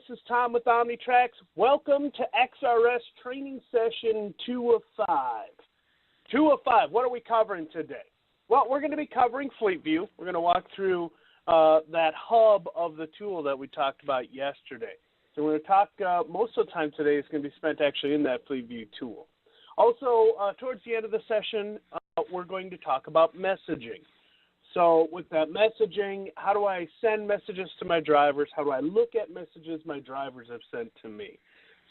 this is Tom with OmniTracks. Welcome to XRS training session 2 of 5. 2 of 5, what are we covering today? Well, we're going to be covering Fleetview. We're going to walk through that hub of the tool that we talked about yesterday. So we're going to talk, most of the time today is going to be spent actually in that Fleetview tool. Also, towards the end of the session, we're going to talk about messaging. So with that messaging, how do I send messages to my drivers? How do I look at messages my drivers have sent to me?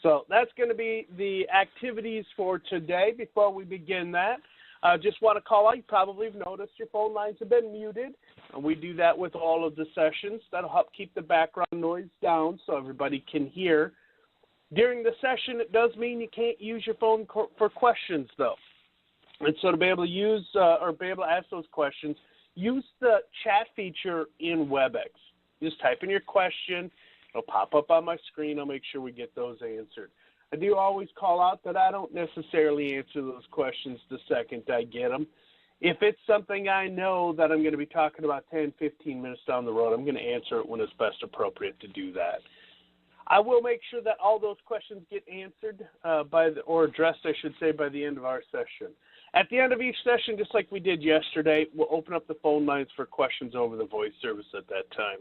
So that's going to be the activities for today. Before we begin that, I just want to call out, you probably have noticed your phone lines have been muted. And we do that with all of the sessions. That'll help keep the background noise down so everybody can hear. During the session, it does mean you can't use your phone for questions, though. And so to be able to use or be able to ask those questions, use the chat feature in WebEx. Just type in your question. It'll pop up on my screen. I'll make sure we get those answered. I do always call out that I don't necessarily answer those questions the second I get them. If it's something I know that I'm going to be talking about 10, 15 minutes down the road, I'm going to answer it when it's best appropriate to do that. I will make sure that all those questions get answered or addressed, I should say, by the end of our session. At the end of each session, just like we did yesterday, we'll open up the phone lines for questions over the voice service at that time.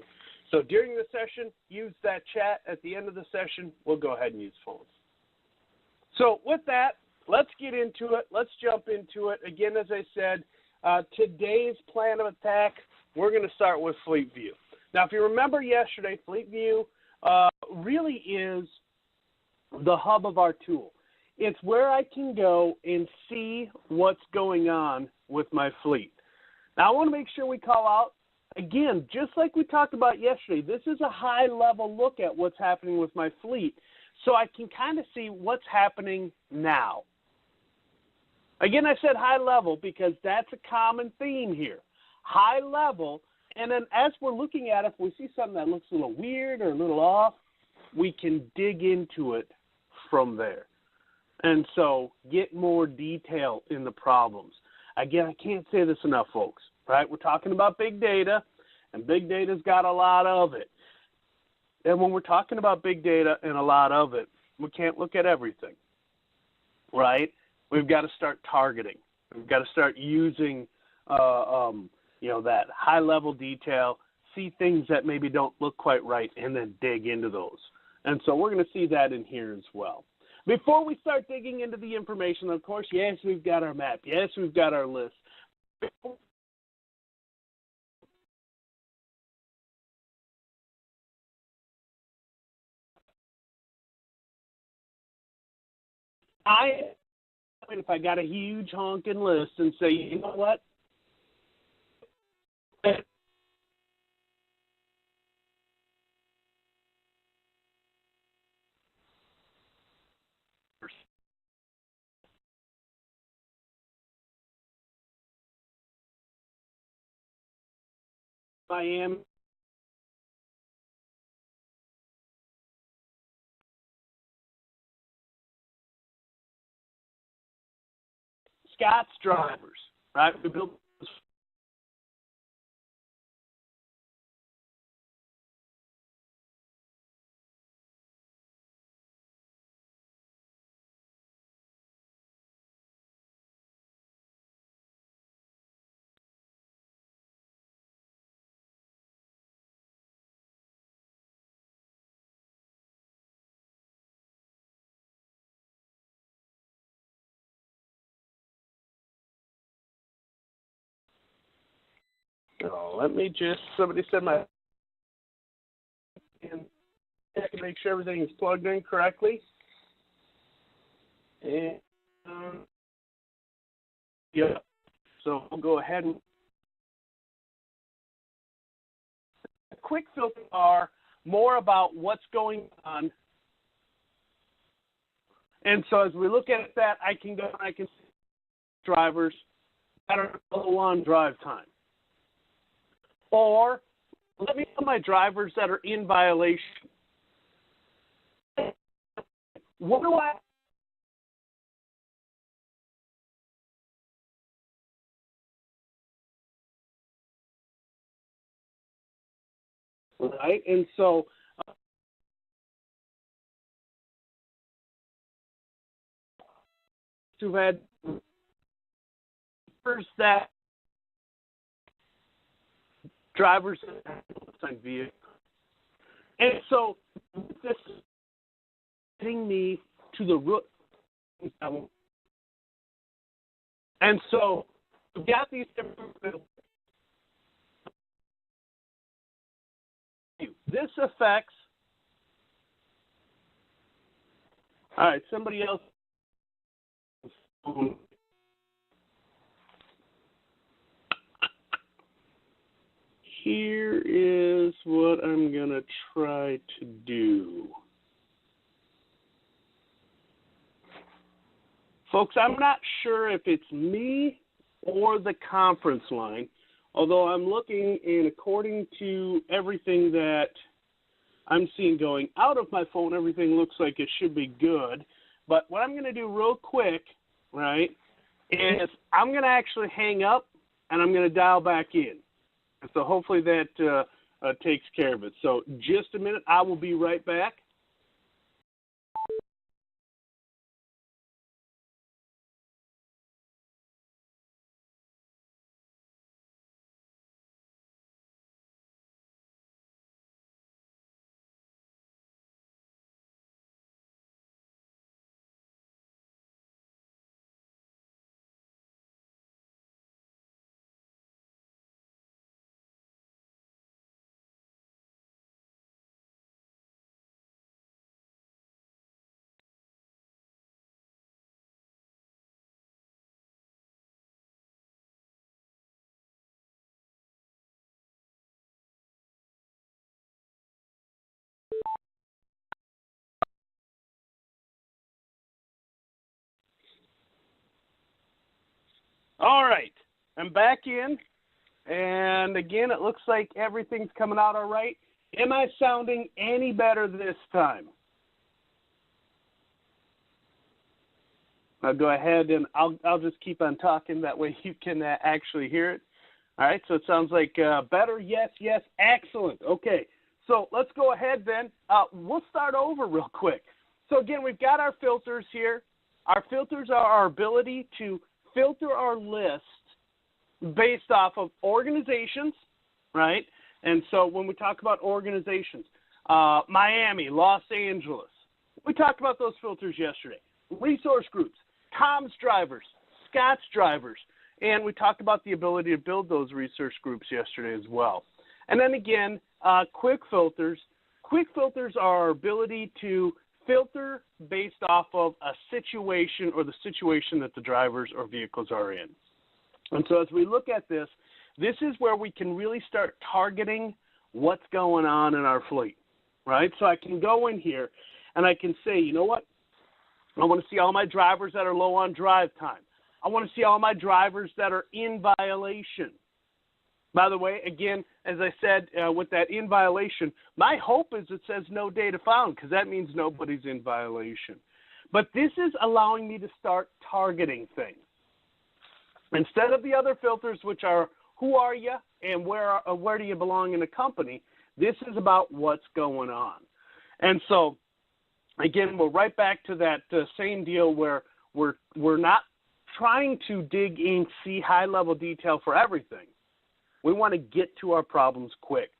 So during the session, use that chat. At the end of the session, we'll go ahead and use phones. So with that, let's get into it. Let's jump into it. Again, as I said, today's plan of attack, we're going to start with Fleetview. Now, if you remember yesterday, Fleetview really is the hub of our tool. It's where I can go and see what's going on with my fleet. Now, I want to make sure we call out, again, just like we talked about yesterday, this is a high-level look at what's happening with my fleet, so I can kind of see what's happening now. Again, I said high-level because that's a common theme here. High-level, and then as we're looking at it, if we see something that looks a little weird or a little off, we can dig into it from there. And so get more detail in the problems. Again, I can't say this enough, folks, right? We're talking about big data, and big data's got a lot of it. And when we're talking about big data and a lot of it, we can't look at everything, right? We've got to start targeting. We've got to start using, that high-level detail, see things that maybe don't look quite right, and then dig into those. And so we're going to see that in here as well. Before we start digging into the information, of course, yes, we've got our map. Yes, we've got our list. If I got a huge honking list and say, you know what? I am Scott's drivers, right? We built let me just, somebody said my, and check and make sure everything is plugged in correctly. And, yeah, so we'll go ahead and, a quick filter are more about what's going on. And so as we look at that, I can go and I can see drivers that are low on drive time. Or let me know my drivers that are in violation. What do I right? And so who've had that drivers on vehicles. And so this is getting me to the root. And so we've got these different. This affects. All right, somebody else. Here is what I'm going to try to do. Folks, I'm not sure if it's me or the conference line, although I'm looking, and according to everything that I'm seeing going out of my phone, everything looks like it should be good. But what I'm going to do real quick, right, is I'm going to actually hang up, and I'm going to dial back in. So hopefully that takes care of it. So just a minute. I will be right back. All right, I'm back in, and again, it looks like everything's coming out all right. Am I sounding any better this time? I'll go ahead and I'll just keep on talking. That way you can actually hear it. All right, so it sounds like better. Yes, yes, excellent. Okay, so let's go ahead then. We'll start over real quick. So again, we've got our filters here. Our filters are our ability to filter our list based off of organizations, right? And so when we talk about organizations, Miami, Los Angeles, we talked about those filters yesterday. Resource groups, Tom's drivers, Scott's drivers, and we talked about the ability to build those research groups yesterday as well. And then again, quick filters. Quick filters are our ability to filter based off of a situation or the situation that the drivers or vehicles are in. And so as we look at this, this is where we can really start targeting what's going on in our fleet, right? So I can go in here and I can say, you know what? I want to see all my drivers that are low on drive time. I want to see all my drivers that are in violation. By the way, again, as I said, with that in violation, my hope is it says no data found because that means nobody's in violation. But this is allowing me to start targeting things. Instead of the other filters, which are who are you and where do you belong in a company, this is about what's going on. And so, again, we're right back to that same deal where we're not trying to dig in, see high-level detail for everything. We want to get to our problems quick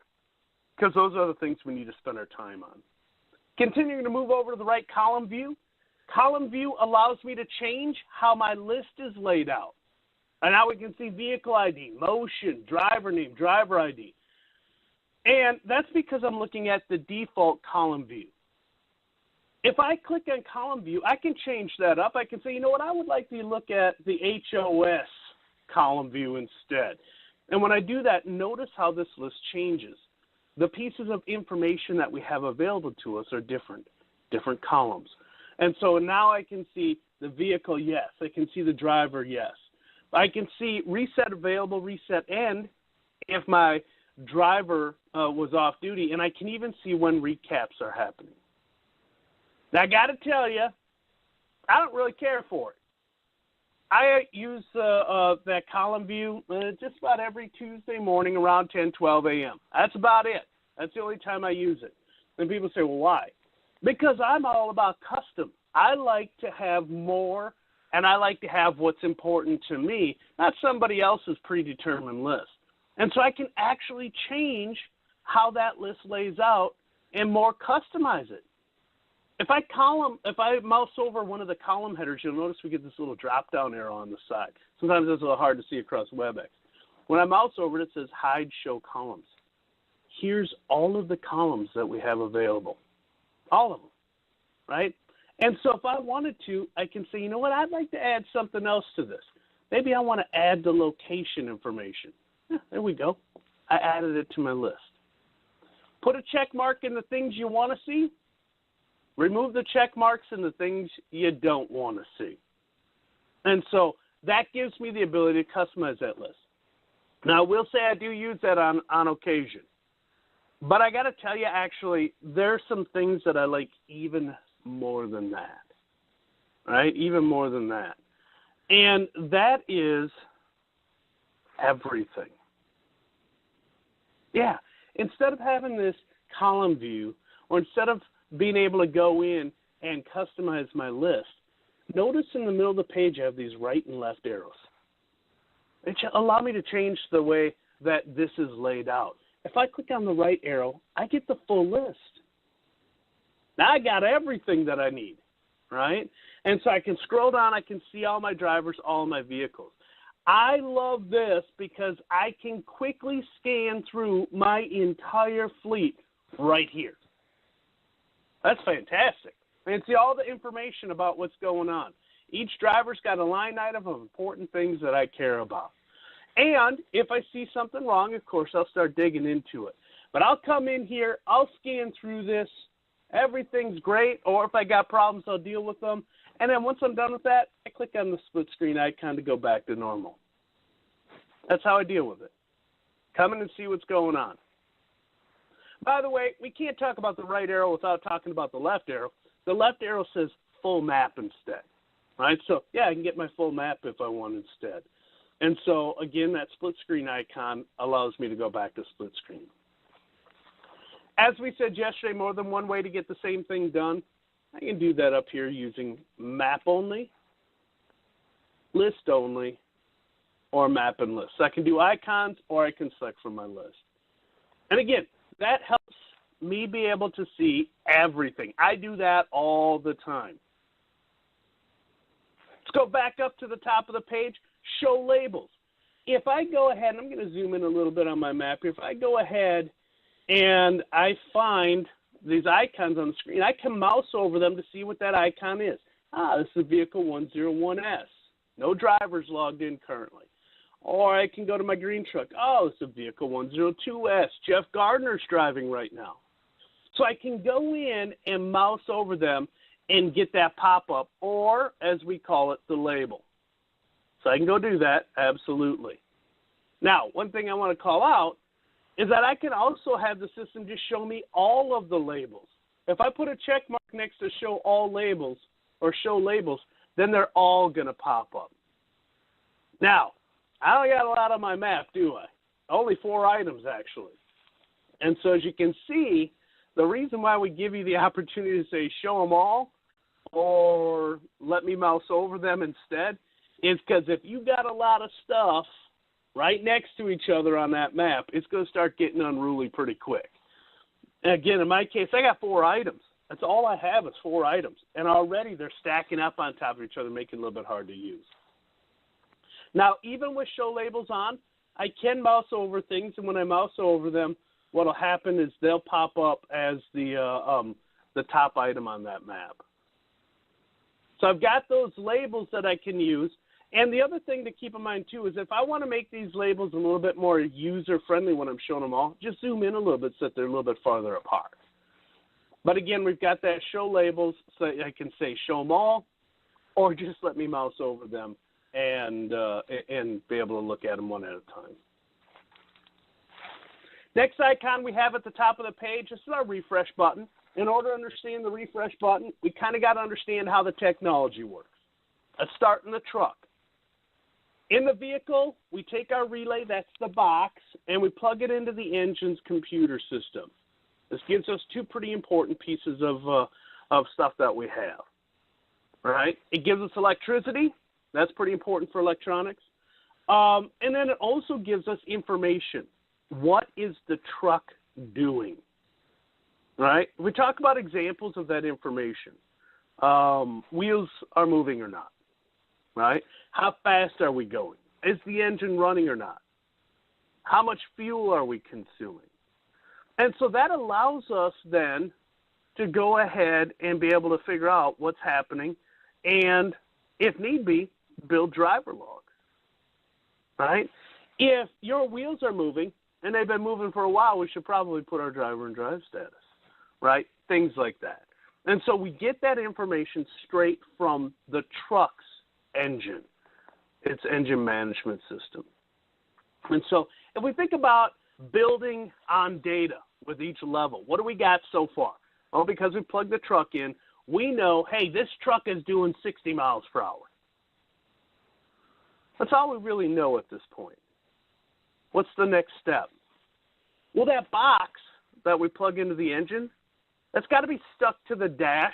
because those are the things we need to spend our time on. Continuing to move over to the right column view. Column view allows me to change how my list is laid out. And now we can see vehicle ID, motion, driver name, driver ID. And that's because I'm looking at the default column view. If I click on column view, I can change that up. I can say, you know what, I would like to look at the HOS column view instead. And when I do that, notice how this list changes. The pieces of information that we have available to us are different columns. And so now I can see the vehicle, yes. I can see the driver, yes. I can see reset available, reset end if my driver was off duty, and I can even see when recaps are happening. Now, I got to tell you, I don't really care for it. I use that column view just about every Tuesday morning around 10, 12 a.m. That's about it. That's the only time I use it. And people say, well, why? Because I'm all about custom. I like to have more and I like to have what's important to me, not somebody else's predetermined list. And so I can actually change how that list lays out and more customize it. If I mouse over one of the column headers, you'll notice we get this little drop-down arrow on the side. Sometimes it's a little hard to see across WebEx. When I mouse over it, it says Hide Show Columns. Here's all of the columns that we have available. All of them, right? And so if I wanted to, I can say, you know what, I'd like to add something else to this. Maybe I want to add the location information. Yeah, there we go. I added it to my list. Put a check mark in the things you want to see. Remove the check marks in the things you don't want to see. And so that gives me the ability to customize that list. Now, I will say I do use that on occasion. But I got to tell you, actually, there's some things that I like even more than that, right? Even more than that. And that is everything. Yeah. Instead of having this column view, or instead of being able to go in and customize my list, notice in the middle of the page I have these right and left arrows. It allow me to change the way that this is laid out. If I click on the right arrow, I get the full list. Now I got everything that I need, right? And so I can scroll down, I can see all my drivers, all my vehicles. I love this because I can quickly scan through my entire fleet right here. That's fantastic. And see all the information about what's going on. Each driver's got a line item of important things that I care about. And if I see something wrong, of course, I'll start digging into it. But I'll come in here, I'll scan through this. Everything's great. Or if I got problems, I'll deal with them. And then once I'm done with that, I click on the split screen icon to go back to normal. That's how I deal with it. Come in and see what's going on. By the way, we can't talk about the right arrow without talking about the left arrow. The left arrow says full map instead, right? So, yeah, I can get my full map if I want instead. And so, again, that split screen icon allows me to go back to split screen. As we said yesterday, more than one way to get the same thing done. I can do that up here using map only, list only, or map and list. So I can do icons or I can select from my list. And again, that helps me be able to see everything. I do that all the time. Let's go back up to the top of the page, show labels. If I go ahead, and I'm going to zoom in a little bit on my map here. If I go ahead and I find these icons on the screen, I can mouse over them to see what that icon is. This is vehicle 101S. No drivers logged in currently. Or I can go to my green truck. It's a vehicle 102S. Jeff Gardner's driving right now. So I can go in and mouse over them and get that pop-up, or as we call it, the label. So I can go do that, absolutely. Now, one thing I want to call out is that I can also have the system just show me all of the labels. If I put a check mark next to show all labels or show labels, then they're all going to pop up. Now, I don't got a lot on my map, do I? Only 4 items, actually. And so as you can see, the reason why we give you the opportunity to say show them all or let me mouse over them instead is because if you got a lot of stuff right next to each other on that map, it's going to start getting unruly pretty quick. And again, in my case, I got 4 items. That's all I have is 4 items. And already they're stacking up on top of each other, making it a little bit hard to use. Now, even with show labels on, I can mouse over things, and when I mouse over them, what will happen is they'll pop up as the top item on that map. So I've got those labels that I can use. And the other thing to keep in mind, too, is if I want to make these labels a little bit more user-friendly when I'm showing them all, just zoom in a little bit so that they're a little bit farther apart. But again, we've got that show labels, so I can say show them all, or just let me mouse over them and be able to look at them one at a time. Next icon we have at the top of the page, this is our refresh button. In order to understand the refresh button, we kind of got to understand how the technology works. Let's start in the truck. In the vehicle, we take our relay, that's the box, and we plug it into the engine's computer system. This gives us 2 pretty important pieces of stuff that we have. right? It gives us electricity. That's pretty important for electronics. And then it also gives us information. What is the truck doing, right? We talk about examples of that information. Wheels are moving or not, right? How fast are we going? Is the engine running or not? How much fuel are we consuming? And so that allows us then to go ahead and be able to figure out what's happening and, if need be, build driver logs, right? If your wheels are moving and they've been moving for a while, we should probably put our driver in drive status, right? Things like that. And so we get that information straight from the truck's engine, its engine management system. And so if we think about building on data with each level, what do we got so far? Well, because we plugged the truck in, we know, hey, this truck is doing 60 miles per hour. That's all we really know at this point. What's the next step? Well, that box that we plug into the engine, that's got to be stuck to the dash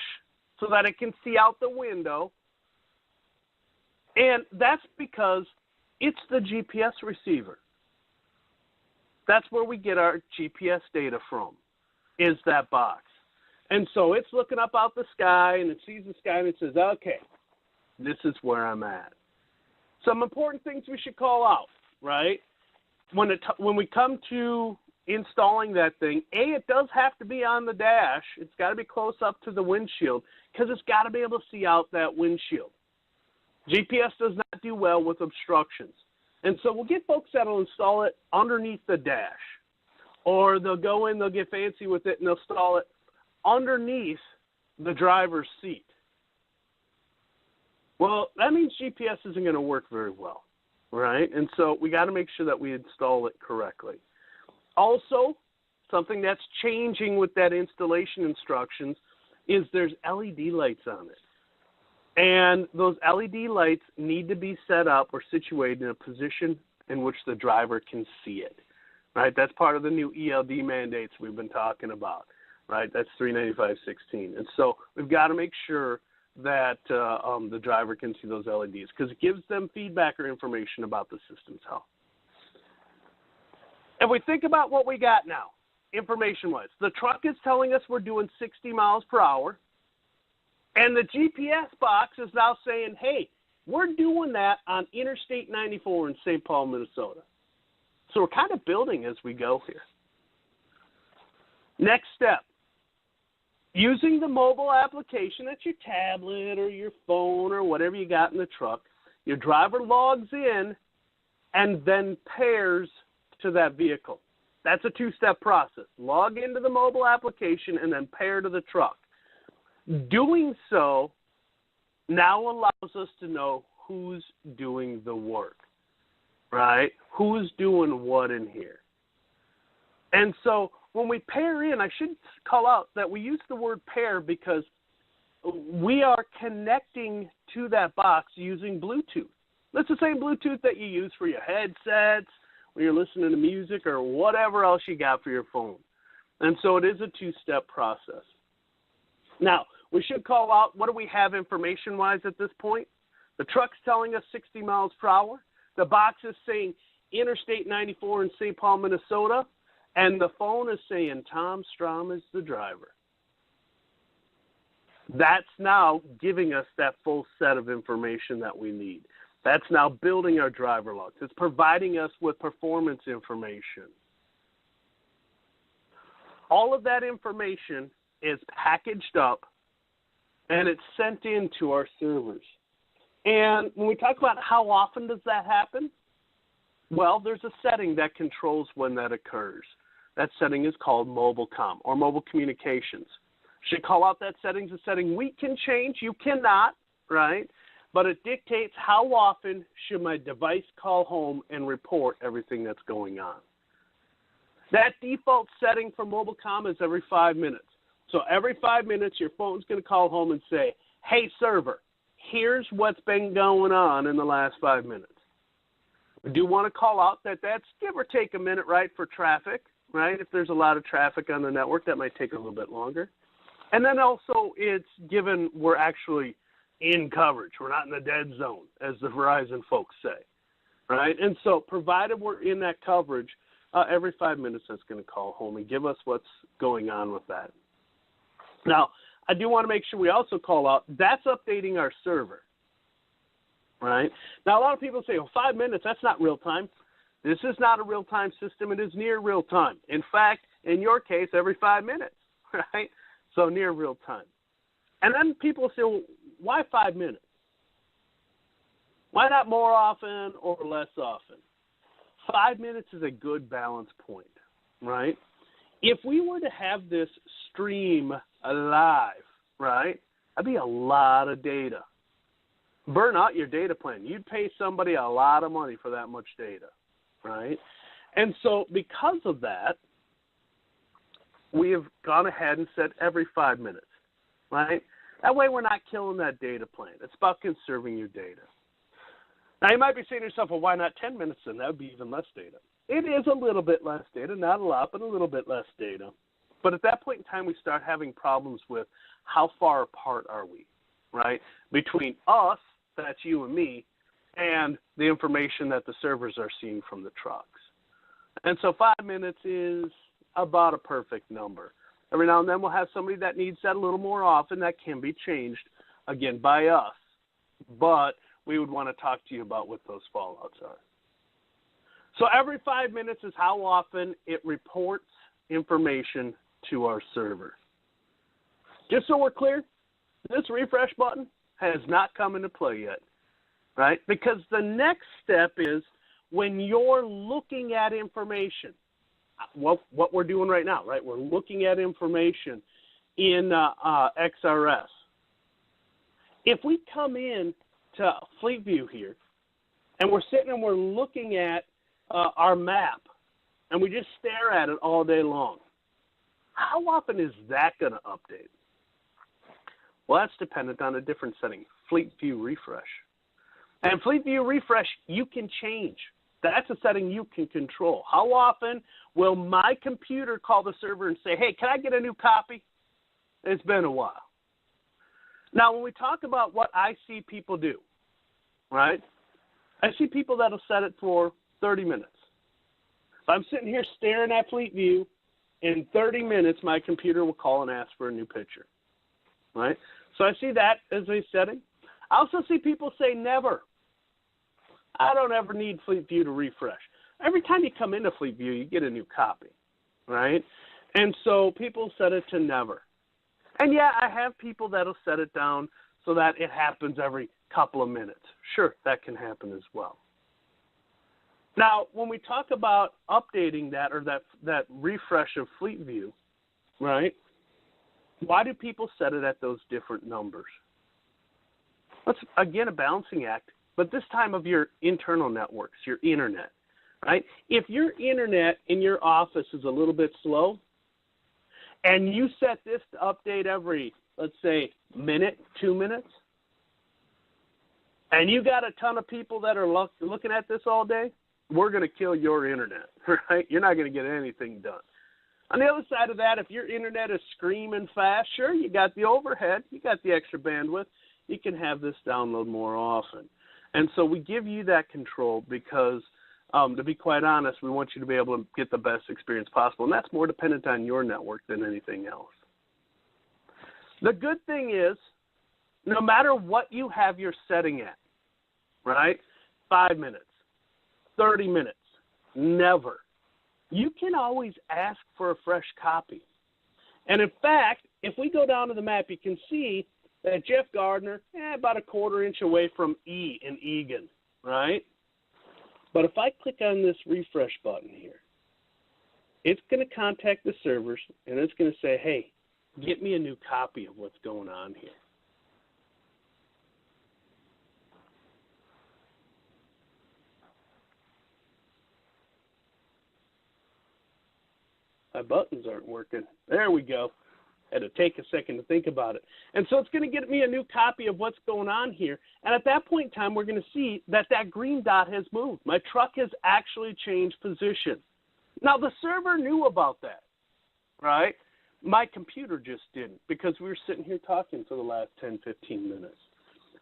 so that it can see out the window. And that's because it's the GPS receiver. That's where we get our GPS data from, is that box. And so it's looking up out the sky, and it sees the sky, and it says, okay, this is where I'm at. Some important things we should call out, right? When we come to installing that thing, it does have to be on the dash. It's got to be close up to the windshield because it's got to be able to see out that windshield. GPS does not do well with obstructions. And so we'll get folks that will install it underneath the dash. Or they'll go in, they'll get fancy with it, and they'll install it underneath the driver's seat. Well, that means GPS isn't going to work very well, right? And so we got to make sure that we install it correctly. Also, something that's changing with that installation instructions is there's LED lights on it. And those LED lights need to be set up or situated in a position in which the driver can see it, right? That's part of the new ELD mandates we've been talking about, right? That's 395.16. And so we've got to make sure that the driver can see those LEDs because it gives them feedback or information about the system's health. If we think about what we got now, information-wise, the truck is telling us we're doing 60 miles per hour. And the GPS box is now saying, hey, we're doing that on Interstate 94 in St. Paul, Minnesota. So we're kind of building as we go here. Next step, using the mobile application, that's your tablet or your phone or whatever you got in the truck, your driver logs in and then pairs to that vehicle. That's a two-step process. Log into the mobile application and then pair to the truck. Doing so now allows us to know who's doing the work, right? Who's doing what in here. And so when we pair in, I should call out that we use the word pair because we are connecting to that box using Bluetooth. That's the same Bluetooth that you use for your headsets, when you're listening to music, or whatever else you got for your phone. And so it is a two-step process. Now, we should call out, what do we have information-wise at this point? The truck's telling us 60 miles per hour. The box is saying Interstate 94 in St. Paul, Minnesota. And the phone is saying Tom Strom is the driver. That's now giving us that full set of information that we need. That's now building our driver logs. It's providing us with performance information. All of that information is packaged up and it's sent into our servers. And when we talk about how often does that happen, well, there's a setting that controls when that occurs. That setting is called mobile comm or mobile communications. Should call out that setting as a setting we can change. You cannot, right? But it dictates how often should my device call home and report everything that's going on. That default setting for mobile comm is every 5 minutes. So every 5 minutes, your phone's going to call home and say, hey, server, here's what's been going on in the last 5 minutes. We do want to call out that that's give or take a minute, right, for traffic, right? If there's a lot of traffic on the network, that might take a little bit longer. And then also it's given we're actually in coverage. We're not in the dead zone, as the Verizon folks say, right? And so provided we're in that coverage, every 5 minutes that's going to call home and give us what's going on with that. Now, I do want to make sure we also call out, that's updating our server, right? Now, a lot of people say, well, 5 minutes, that's not real time. This is not a real-time system. It is near real time. In fact, in your case, every 5 minutes, right? So near real time. And then people say, well, why 5 minutes? Why not more often or less often? 5 minutes is a good balance point, right? If we were to have this stream alive, right, that'd be a lot of data. Burn out your data plan. You'd pay somebody a lot of money for that much data, right? And so because of that, we have gone ahead and said every 5 minutes, right? That way we're not killing that data plan. It's about conserving your data. Now, you might be saying to yourself, well, why not 10 minutes then? That would be even less data. It is a little bit less data, not a lot, but a little bit less data. But at that point in time, we start having problems with how far apart are we, right? Between us, that's you and me, and the information that the servers are seeing from the trucks. And so 5 minutes is about a perfect number. Every now and then we'll have somebody that needs that a little more often. That can be changed, again, by us. But we would want to talk to you about what those fallouts are. So every 5 minutes is how often it reports information to our server. Just so we're clear, this refresh button has not come into play yet, right? Because the next step is when you're looking at information, what we're doing right now, right? We're looking at information in XRS. If we come in to Fleetview here, and we're sitting and we're looking at our map, and we just stare at it all day long, how often is that going to update? Well, that's dependent on a different setting, Fleetview Refresh. And Fleetview Refresh, you can change. That's a setting you can control. How often will my computer call the server and say, hey, can I get a new copy? It's been a while. Now, when we talk about what I see people do, right, I see people that'll set it for 30 minutes. If I'm sitting here staring at Fleetview, in 30 minutes, my computer will call and ask for a new picture, right? So I see that as a setting. I also see people say never. I don't ever need Fleetview to refresh. Every time you come into Fleetview, you get a new copy, right? And so people set it to never. And yeah, I have people that'll set it down so that it happens every couple of minutes. Sure, that can happen as well. Now, when we talk about updating that or that refresh of Fleetview, right, why do people set it at those different numbers? That's, again, a balancing act, but this time of your internal networks, your internet, right? If your internet in your office is a little bit slow and you set this to update every, let's say, minute, 2 minutes, and you got a ton of people that are looking at this all day, we're going to kill your internet, right? You're not going to get anything done. On the other side of that, if your internet is screaming fast, sure, you got the overhead, you got the extra bandwidth, you can have this download more often. And so we give you that control because, to be quite honest, we want you to be able to get the best experience possible, and that's more dependent on your network than anything else. The good thing is, no matter what you have your setting at, right, 5 minutes, 30 minutes, never, you can always ask for a fresh copy. And in fact, if we go down to the map, you can see that Jeff Gardner, about a quarter inch away from E in Egan, right? But if I click on this refresh button here, it's going to contact the servers, and it's going to say, hey, get me a new copy of what's going on here. My buttons aren't working. There we go. Had to take a second to think about it. And so it's going to get me a new copy of what's going on here. And at that point in time, we're going to see that that green dot has moved. My truck has actually changed position. Now, the server knew about that, right? My computer just didn't because we were sitting here talking for the last 10, 15 minutes.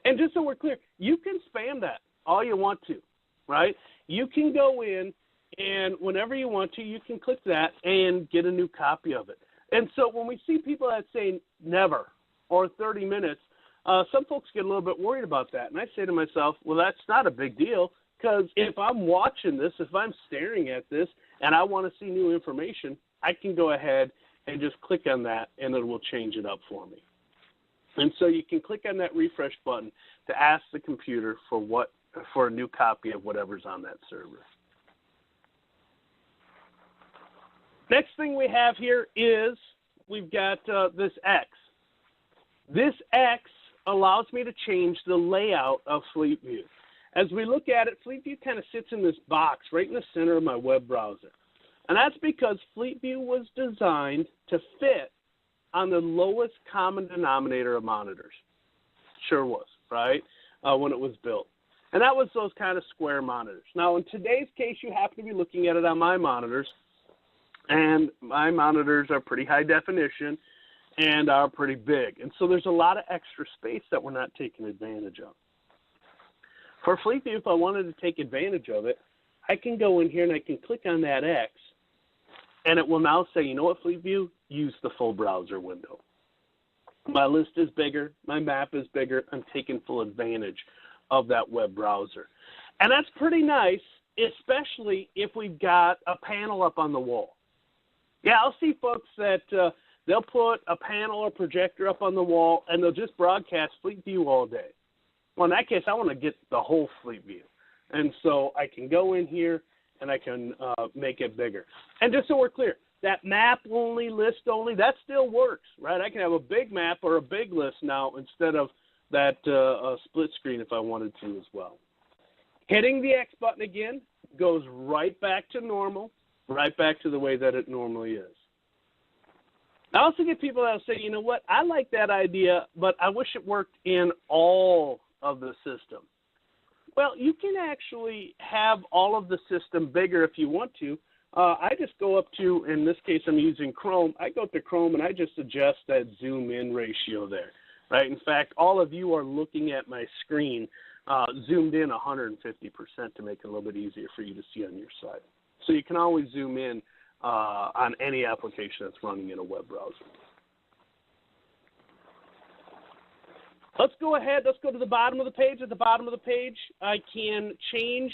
And just so we're clear, you can spam that all you want to, right? You can go in, and whenever you want to, you can click that and get a new copy of it. And so when we see people that say never or 30 minutes, some folks get a little bit worried about that. And I say to myself, well, that's not a big deal, because if I'm watching this, if I'm staring at this, and I want to see new information, I can go ahead and just click on that, and it will change it up for me. And so you can click on that refresh button to ask the computer for a new copy of whatever's on that server. Next thing we have here is we've got this X. This X allows me to change the layout of Fleetview. As we look at it, Fleetview kind of sits in this box right in the center of my web browser. And that's because Fleetview was designed to fit on the lowest common denominator of monitors. Sure was, right, when it was built. And that was those kind of square monitors. Now, in today's case, you happen to be looking at it on my monitors, and my monitors are pretty high definition and are pretty big. And so there's a lot of extra space that we're not taking advantage of. For Fleetview, if I wanted to take advantage of it, I can go in here and I can click on that X, and it will now say, you know what, Fleetview, use the full browser window. My list is bigger, my map is bigger, I'm taking full advantage of that web browser. And that's pretty nice, especially if we've got a panel up on the wall. Yeah, I'll see folks that they'll put a panel or projector up on the wall, and they'll just broadcast Fleetview all day. Well, in that case, I want to get the whole Fleetview. And so I can go in here and I can make it bigger. And just so we're clear, that map only, list only, that still works, right? I can have a big map or a big list now instead of that split screen if I wanted to as well. Hitting the X button again goes right back to normal, right back to the way that it normally is. I also get people that will say, you know what, I like that idea, but I wish it worked in all of the system. Well, you can actually have all of the system bigger if you want to. I just go up to, in this case I'm using Chrome, I go to Chrome and I just adjust that zoom in ratio there, right? In fact, all of you are looking at my screen zoomed in 150% to make it a little bit easier for you to see on your side. So you can always zoom in on any application that's running in a web browser. Let's go ahead. Let's go to the bottom of the page. At the bottom of the page, I can change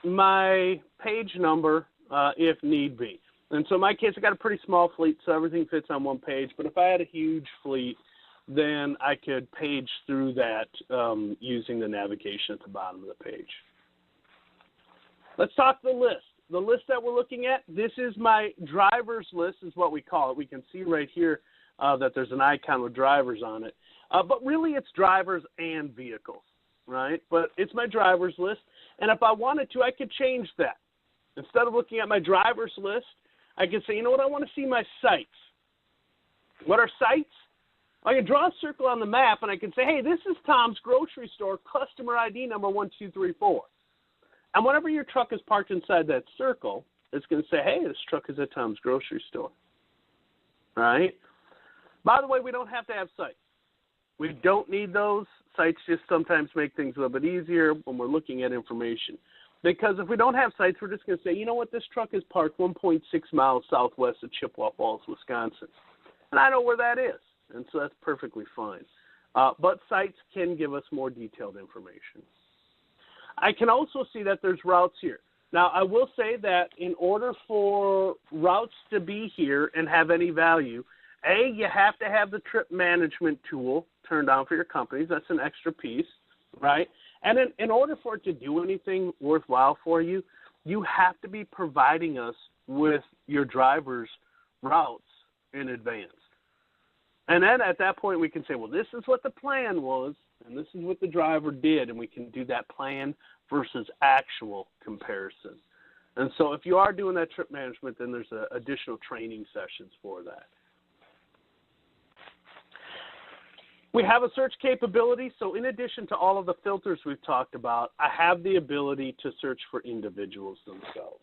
my page number if need be. And so in my case, I got a pretty small fleet, so everything fits on one page. But if I had a huge fleet, then I could page through that using the navigation at the bottom of the page. Let's talk the list. The list that we're looking at, this is my drivers list is what we call it. We can see right here that there's an icon with drivers on it. But really it's drivers and vehicles, right? But it's my drivers list. And if I wanted to, I could change that. Instead of looking at my drivers list, I can say, you know what, I want to see my sites. What are sites? I can draw a circle on the map and I can say, hey, this is Tom's grocery store, customer ID number 1234. And whenever your truck is parked inside that circle, it's going to say, hey, this truck is at Tom's grocery store. All right? By the way, we don't have to have sites. We don't need those. Sites just sometimes make things a little bit easier when we're looking at information. Because if we don't have sites, we're just going to say, you know what, this truck is parked 1.6 miles southwest of Chippewa Falls, Wisconsin. And I know where that is. And so that's perfectly fine. But sites can give us more detailed information. I can also see that there's routes here. Now, I will say that in order for routes to be here and have any value, A, you have to have the trip management tool turned on for your companies. That's an extra piece, right? And in order for it to do anything worthwhile for you, you have to be providing us with your driver's routes in advance. And then at that point, we can say, well, this is what the plan was, and this is what the driver did, and we can do that plan versus actual comparison. And so if you are doing that trip management, then there's additional training sessions for that. We have a search capability, so in addition to all of the filters we've talked about, I have the ability to search for individuals themselves.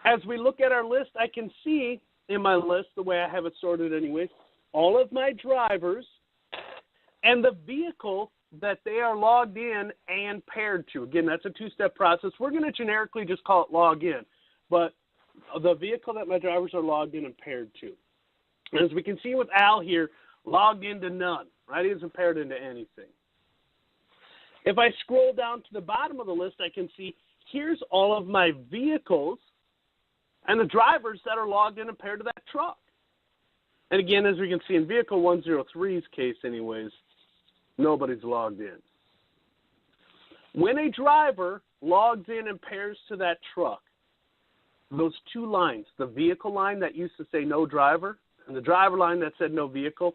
As we look at our list, I can see in my list, the way I have it sorted anyways, all of my drivers and the vehicle that they are logged in and paired to. Again, that's a two-step process. We're going to generically just call it log in, but the vehicle that my drivers are logged in and paired to. And as we can see with Al here, logged into none, right? He isn't paired into anything. If I scroll down to the bottom of the list, I can see here's all of my vehicles and the drivers that are logged in and paired to that truck. And again, as we can see in vehicle 103's case anyways, nobody's logged in. When a driver logs in and pairs to that truck, those two lines, the vehicle line that used to say no driver and the driver line that said no vehicle,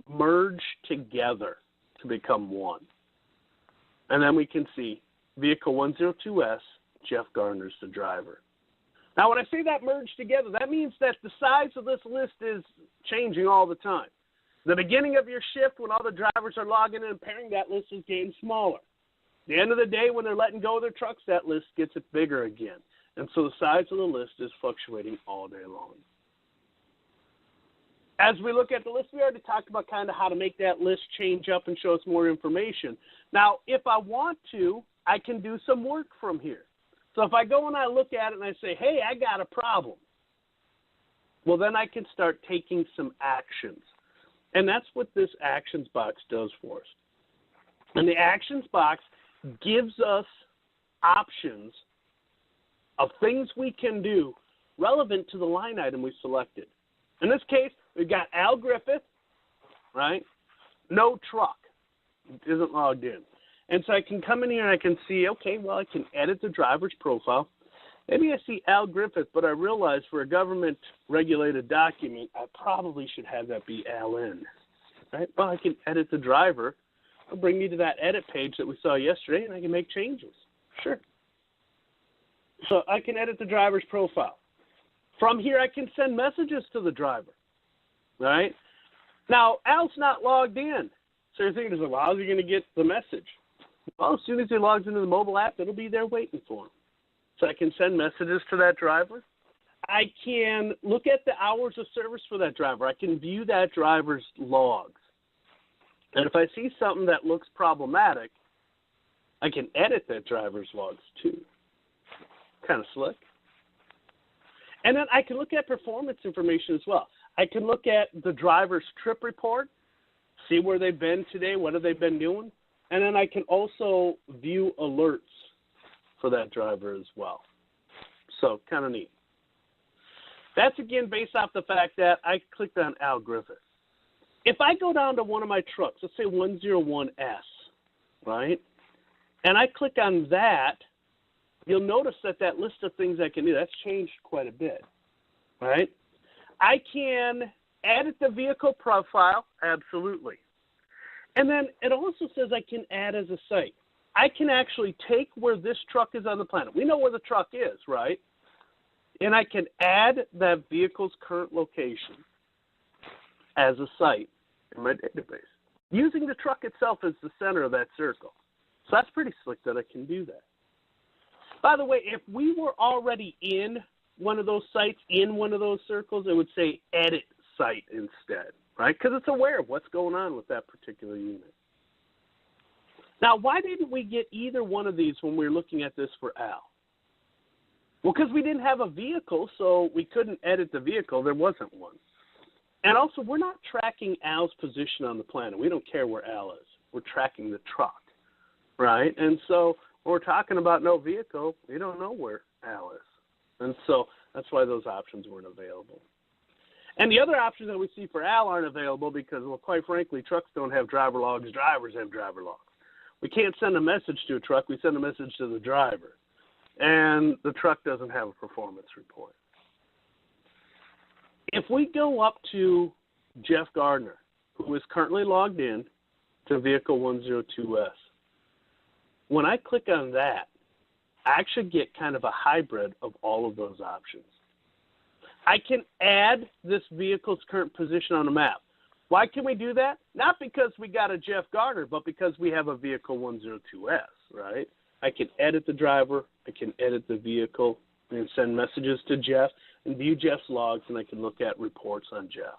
merge together to become one. And then we can see vehicle 102S, Jeff Gardner's the driver. Now, when I say that merged together, that means that the size of this list is changing all the time. The beginning of your shift, when all the drivers are logging in and pairing, that list is getting smaller. The end of the day, when they're letting go of their trucks, that list gets it bigger again. And so the size of the list is fluctuating all day long. As we look at the list, we already talked about kind of how to make that list change up and show us more information. Now, if I want to, I can do some work from here. So if I go and I look at it and I say, hey, I got a problem, well, then I can start taking some actions. And that's what this actions box does for us. And the actions box gives us options of things we can do relevant to the line item we selected. In this case, we've got Al Griffith, right? No truck. Isn't logged in. And so I can come in here and I can see, okay, well, I can edit the driver's profile. Maybe I see Al Griffith, but I realize for a government-regulated document, I probably should have that be Al N. Right? Well, I can edit the driver. It'll bring me to that edit page that we saw yesterday, and I can make changes. Sure. So I can edit the driver's profile. From here, I can send messages to the driver. All right? Now, Al's not logged in. So you're thinking, well, how's he going to get the message? Well, as soon as he logs into the mobile app, it'll be there waiting for him. So I can send messages to that driver. I can look at the hours of service for that driver. I can view that driver's logs. And if I see something that looks problematic, I can edit that driver's logs too. Kind of slick. And then I can look at performance information as well. I can look at the driver's trip report, see where they've been today, what have they been doing, and then I can also view alerts for that driver as well. So kind of neat. That's, again, based off the fact that I clicked on Al Griffith. If I go down to one of my trucks, let's say 101S, right, and I click on that, you'll notice that that list of things I can do, that's changed quite a bit, right? I can edit the vehicle profile, absolutely. And then it also says I can add as a site. I can actually take where this truck is on the planet. We know where the truck is, right? And I can add that vehicle's current location as a site in my database, using the truck itself as the center of that circle. So that's pretty slick that I can do that. By the way, if we were already in one of those sites, in one of those circles, it would say edit site instead, right? Because it's aware of what's going on with that particular unit. Now, why didn't we get either one of these when we were looking at this for Al? Well, because we didn't have a vehicle, so we couldn't edit the vehicle. There wasn't one. And also, we're not tracking Al's position on the planet. We don't care where Al is. We're tracking the truck, right? And so when we're talking about no vehicle, we don't know where Al is. And so that's why those options weren't available. And the other options that we see for Al aren't available because, well, quite frankly, trucks don't have driver logs. Drivers have driver logs. We can't send a message to a truck. We send a message to the driver. And the truck doesn't have a performance report. If we go up to Jeff Gardner, who is currently logged in to vehicle 102S, when I click on that, I actually get kind of a hybrid of all of those options. I can add this vehicle's current position on the map. Why can we do that? Not because we got a Jeff Gardner, but because we have a vehicle 102S, right? I can edit the driver. I can edit the vehicle and send messages to Jeff. and view Jeff's logs, and I can look at reports on Jeff.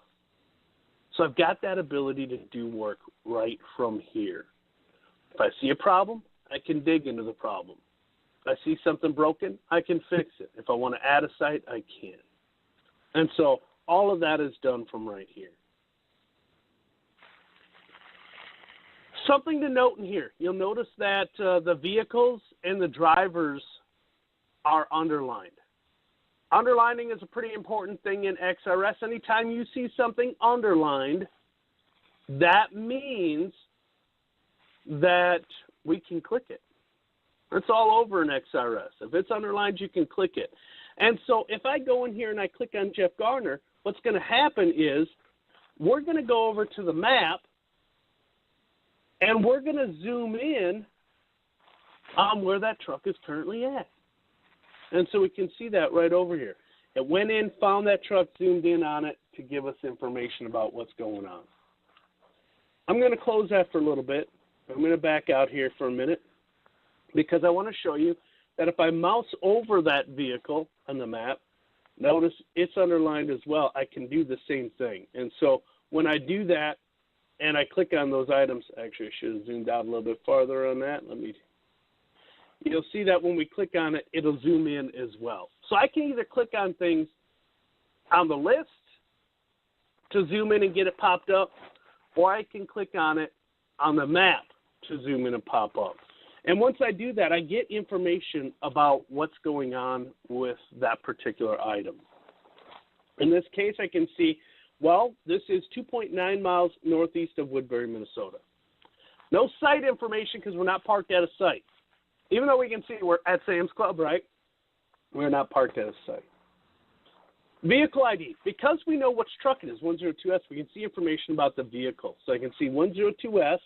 So I've got that ability to do work right from here. If I see a problem, I can dig into the problem. If I see something broken, I can fix it. If I want to add a site, I can. And so all of that is done from right here. Something to note in here, you'll notice that the vehicles and the drivers are underlined. Underlining is a pretty important thing in XRS. Anytime you see something underlined, that means that we can click it. It's all over in XRS. If it's underlined, you can click it. And so if I go in here and I click on Jeff Garner, what's going to happen is we're going to go over to the map, and we're going to zoom in on where that truck is currently at. And so we can see that right over here. It went in, found that truck, zoomed in on it to give us information about what's going on. I'm going to close that for a little bit. I'm going to back out here for a minute because I want to show you that if I mouse over that vehicle on the map, notice it's underlined as well. I can do the same thing. And so when I do that and I click on those items, actually I should have zoomed out a little bit farther on that. You'll see that when we click on it, it'll zoom in as well. So I can either click on things on the list to zoom in and get it popped up, or I can click on it on the map to zoom in and pop up. And once I do that, I get information about what's going on with that particular item. In this case, I can see, well, this is 2.9 miles northeast of Woodbury, Minnesota. No site information because we're not parked at a site. Even though we can see we're at Sam's Club, right? We're not parked at a site. Vehicle ID. Because we know which truck it is, 102S, we can see information about the vehicle. So I can see 102S.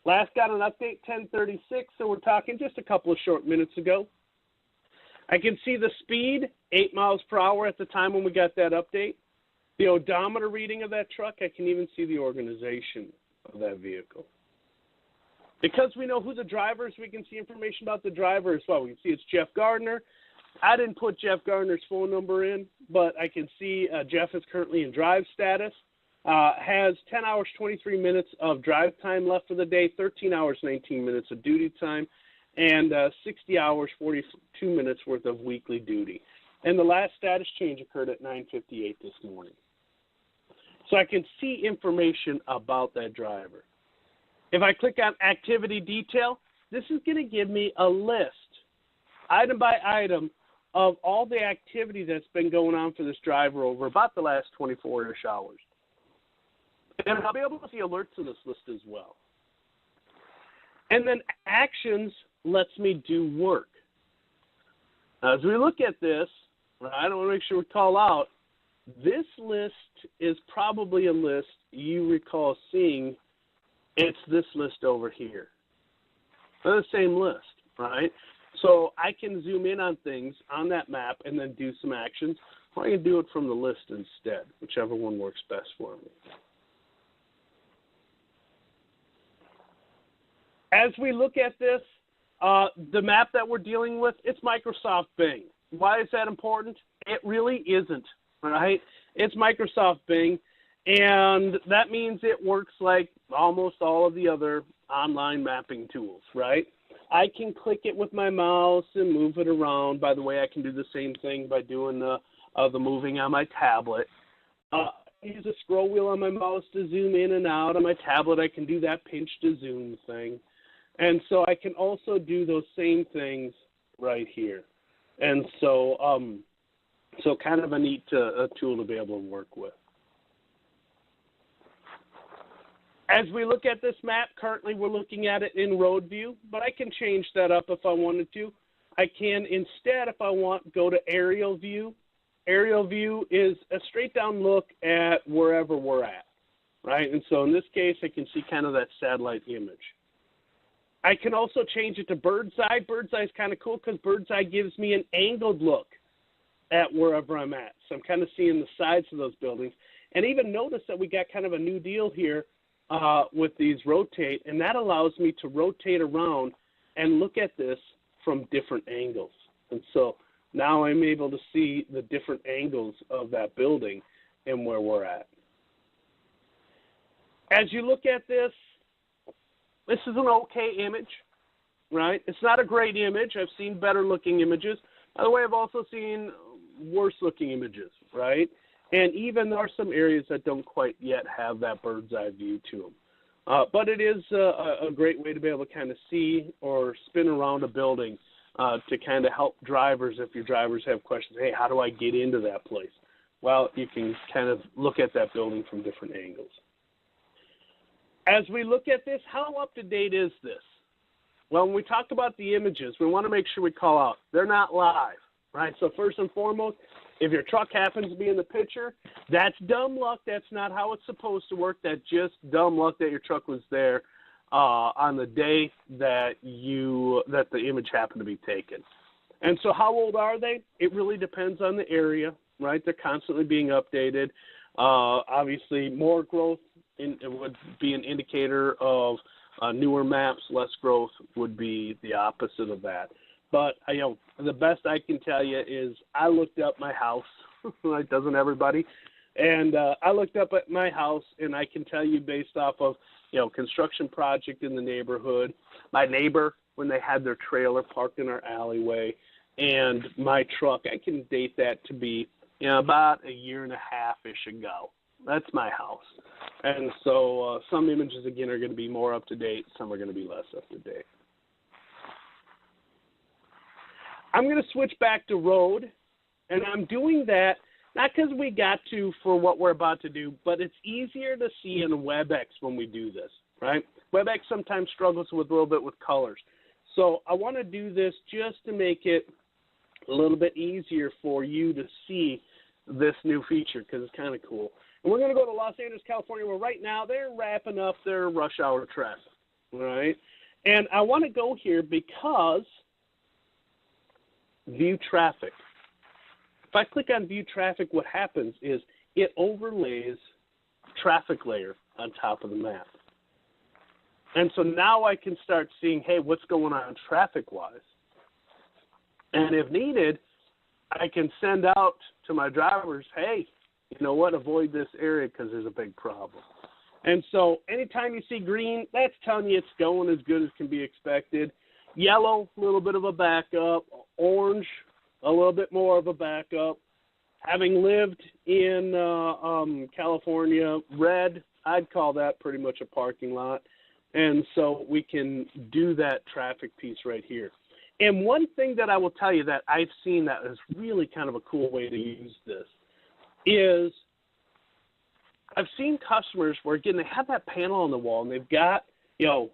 Last got an update, 1036, so we're talking just a couple of short minutes ago. I can see the speed, 8 miles per hour at the time when we got that update. The odometer reading of that truck, I can even see the organization of that vehicle. Because we know who the driver is, we can see information about the driver as well. We can see it's Jeff Gardner. I didn't put Jeff Gardner's phone number in, but I can see Jeff is currently in drive status. Has 10 hours, 23 minutes of drive time left for the day, 13 hours, 19 minutes of duty time, and 60 hours, 42 minutes worth of weekly duty. And the last status change occurred at 9:58 this morning. So I can see information about that driver. If I click on activity detail, this is going to give me a list, item by item, of all the activity that's been going on for this driver over about the last 24-ish hours. And I'll be able to see alerts in this list as well. And then actions lets me do work. Now, as we look at this, I want to make sure we call out, this list is probably a list you recall seeing. It's this list over here. They're the same list, right? So I can zoom in on things on that map and then do some actions, or I can do it from the list instead, whichever one works best for me. As we look at this, the map that we're dealing with, it's Microsoft Bing. Why is that important? It really isn't, right? It's Microsoft Bing, and that means it works like almost all of the other online mapping tools, right? I can click it with my mouse and move it around. By the way, I can do the same thing by doing the moving on my tablet. I use a scroll wheel on my mouse to zoom in and out. On my tablet, I can do that pinch to zoom thing. And so I can also do those same things right here. And so, so kind of a neat tool to be able to work with. As we look at this map, currently we're looking at it in road view, but I can change that up if I wanted to. I can instead, if I want, go to aerial view. Aerial view is a straight down look at wherever we're at, right? And so in this case, I can see kind of that satellite image. I can also change it to bird's eye. Bird's eye is kind of cool because bird's eye gives me an angled look at wherever I'm at. So I'm kind of seeing the sides of those buildings. And even notice that we got kind of a new deal here with these rotate, and that allows me to rotate around and look at this from different angles. And so Now I'm able to see the different angles of that building and where we're at. As you look at this, this is an okay image, right? It's not a great image. I've seen better looking images. By the way, I've also seen worse looking images, right? And even there are some areas that don't quite yet have that bird's eye view to them. But it is a great way to be able to kind of see or spin around a building to kind of help drivers if your drivers have questions. Hey, how do I get into that place? Well, you can kind of look at that building from different angles. As we look at this, how up to date is this? Well, when we talk about the images, we want to make sure we call out they're not live, right? So first and foremost, if your truck happens to be in the picture, that's dumb luck. That's not how it's supposed to work. That's just dumb luck that your truck was there on the day that the image happened to be taken. And so how old are they? It really depends on the area, right? They're constantly being updated. Obviously, more growth it would be an indicator of newer maps. Less growth would be the opposite of that. But the best I can tell you is I looked up my house. Like, doesn't everybody? And I looked up at my house, and I can tell you based off of construction project in the neighborhood, my neighbor when they had their trailer parked in our alleyway, and my truck, I can date that to be about a year and a half-ish ago. That's my house. And so some images, again, are going to be more up-to-date. Some are going to be less up-to-date. I'm going to switch back to road, and I'm doing that not because we got to for what we're about to do, but it's easier to see in WebEx when we do this, right? WebEx sometimes struggles with a little bit with colors. So I want to do this just to make it a little bit easier for you to see this new feature because it's kind of cool. And we're going to go to Los Angeles, California, where right now they're wrapping up their rush hour traffic, right? And I want to go here because view traffic. If I click on view traffic, what happens is it overlays traffic layer on top of the map. And so now I can start seeing, hey, what's going on traffic-wise? And if needed, I can send out to my drivers, hey, you know what, avoid this area because there's a big problem. And so anytime you see green, that's telling you it's going as good as can be expected. Yellow, a little bit of a backup. Orange, a little bit more of a backup. Having lived in California, red, I'd call that pretty much a parking lot. And so we can do that traffic piece right here. And one thing that I will tell you that I've seen that is really kind of a cool way to use this is I've seen customers where, again, they have that panel on the wall and they've got, in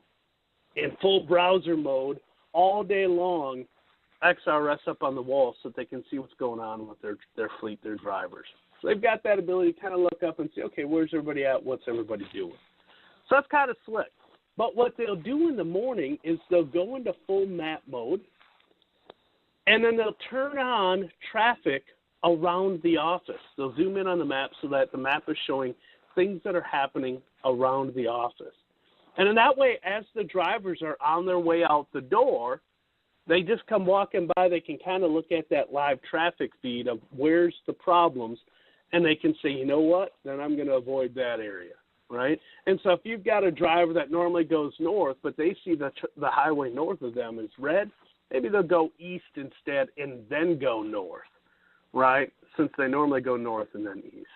full browser mode all day long, XRS up on the wall so that they can see what's going on with their fleet, their drivers. So they've got that ability to kind of look up and see, okay, where's everybody at? What's everybody doing? So that's kind of slick. But what they'll do in the morning is they'll go into full map mode, and then they'll turn on traffic around the office. They'll zoom in on the map so that the map is showing things that are happening around the office. And in that way, as the drivers are on their way out the door, they just come walking by, they can kind of look at that live traffic feed of where's the problems, and they can say, you know what, then I'm going to avoid that area, right? And so if you've got a driver that normally goes north, but they see the highway north of them is red, maybe they'll go east instead and then go north, right, since they normally go north and then east,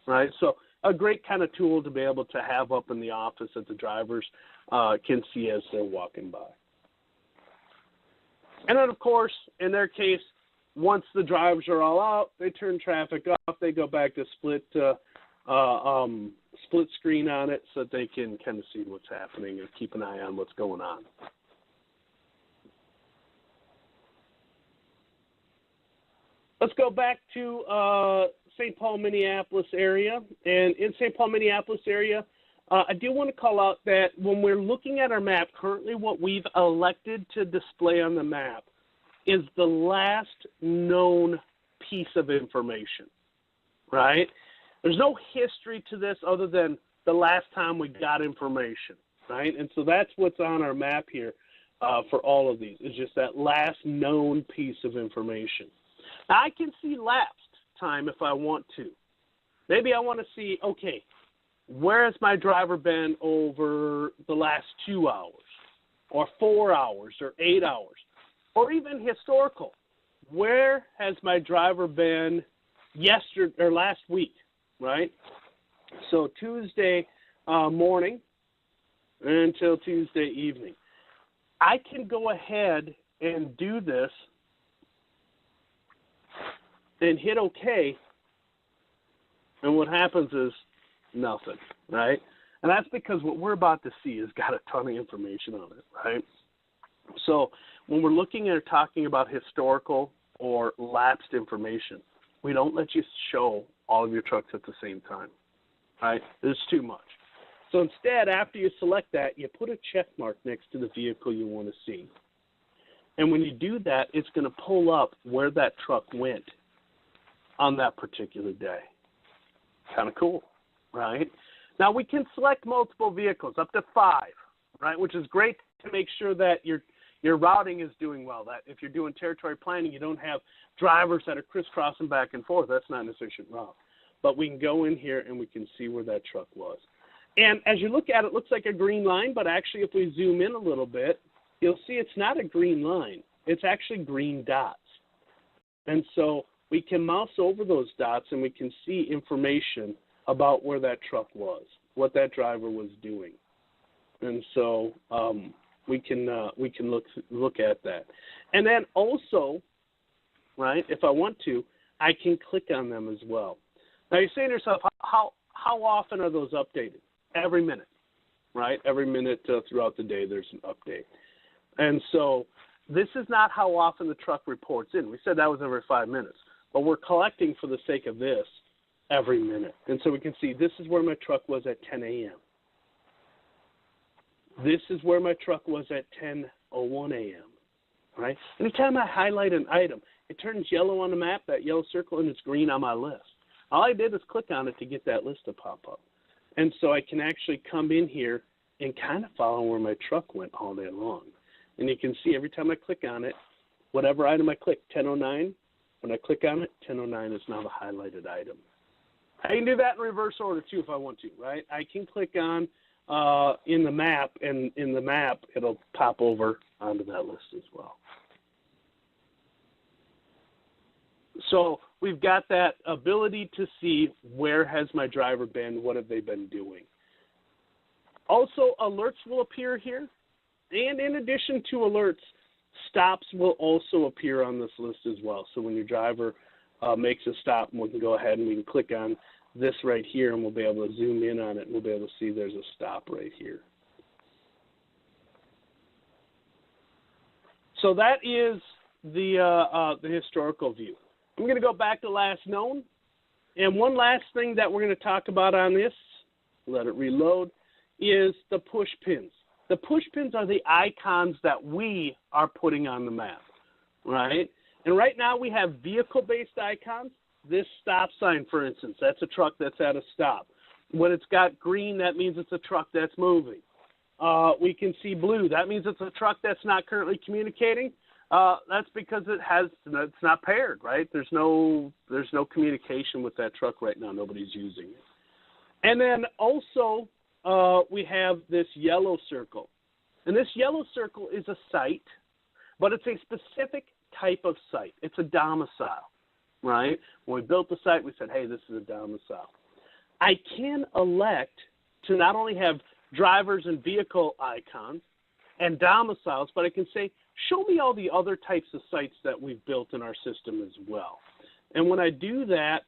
right? So a great kind of tool to be able to have up in the office that the drivers can see as they're walking by. And then, of course, in their case, once the drivers are all out, they turn traffic off. They go back to split screen on it so that they can kind of see what's happening and keep an eye on what's going on. Let's go back to St. Paul, Minneapolis area. And in St. Paul, Minneapolis area, I do want to call out that when we're looking at our map, currently what we've elected to display on the map is the last known piece of information, right? There's no history to this other than the last time we got information, right? And so that's what's on our map here for all of these, is just that last known piece of information. I can see lapsed time if I want to. Maybe I want to see, okay, where has my driver been over the last 2 hours or 4 hours or 8 hours, or even historical. Where has my driver been yesterday or last week, right? So Tuesday morning until Tuesday evening. I can go ahead and do this and hit OK, and what happens is nothing, right? And that's because what we're about to see has got a ton of information on it, right? So when we're looking at talking about historical or lapsed information, we don't let you show all of your trucks at the same time, right? There's too much. So instead, after you select that, you put a check mark next to the vehicle you want to see. And when you do that, it's going to pull up where that truck went on that particular day. Kind of cool, right? Now, we can select multiple vehicles, up to 5, right, which is great to make sure that your routing is doing well, that if you're doing territory planning, you don't have drivers that are crisscrossing back and forth. That's not an efficient route. But we can go in here and we can see where that truck was. And as you look at it, it looks like a green line, but actually if we zoom in a little bit, you'll see it's not a green line. It's actually green dots. And so we can mouse over those dots and we can see information about where that truck was, what that driver was doing. And so we can look at that. And then also, right, if I want to, I can click on them as well. Now you're saying to yourself, how often are those updated? Every minute, right? Every minute throughout the day there's an update. And so this is not how often the truck reports in. We said that was every 5 minutes. But we're collecting, for the sake of this, every minute. And so we can see this is where my truck was at 10 a.m. This is where my truck was at 10:01 a.m., right? Anytime I highlight an item, it turns yellow on the map, that yellow circle, and it's green on my list. All I did is click on it to get that list to pop up. And so I can actually come in here and kind of follow where my truck went all day long. And you can see every time I click on it, whatever item I click, 10:09, when I click on it, 10:09 is now the highlighted item. I can do that in reverse order too if I want to, right? I can click on in the map, and in the map it'll pop over onto that list as well. So we've got that ability to see where has my driver been, what have they been doing. Also, alerts will appear here. And in addition to alerts, stops will also appear on this list as well. So when your driver makes a stop, we can go ahead and we can click on this right here, and we'll be able to zoom in on it, and we'll be able to see there's a stop right here. So that is the historical view. I'm going to go back to last known. And one last thing that we're going to talk about on this, let it reload, is the push pins. The push pins are the icons that we are putting on the map, right? And right now we have vehicle-based icons. This stop sign, for instance, that's a truck that's at a stop. When it's got green, that means it's a truck that's moving. We can see blue. That means it's a truck that's not currently communicating. That's because it's not paired, right? There's no communication with that truck right now. Nobody's using it. And then also we have this yellow circle. And this yellow circle is a site, but it's a specific type of site. It's a domicile, right? When we built the site, we said, hey, this is a domicile. I can elect to not only have drivers and vehicle icons and domiciles, but I can say, show me all the other types of sites that we've built in our system as well. And when I do that,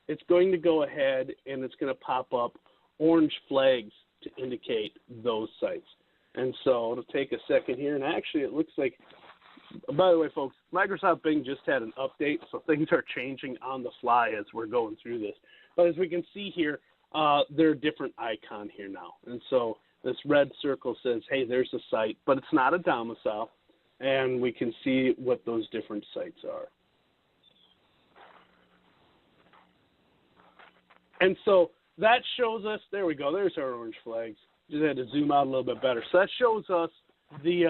it's going to go ahead and it's going to pop up orange flags to indicate those sites. And so it'll take a second here. And actually, it looks like, by the way, folks, Microsoft Bing just had an update, so things are changing on the fly as we're going through this. But as we can see here, there are different icons here now. And so this red circle says, hey, there's a site, but it's not a domicile. And we can see what those different sites are. And so that shows us, there we go, there's our orange flags. Just had to zoom out a little bit better. So that shows us the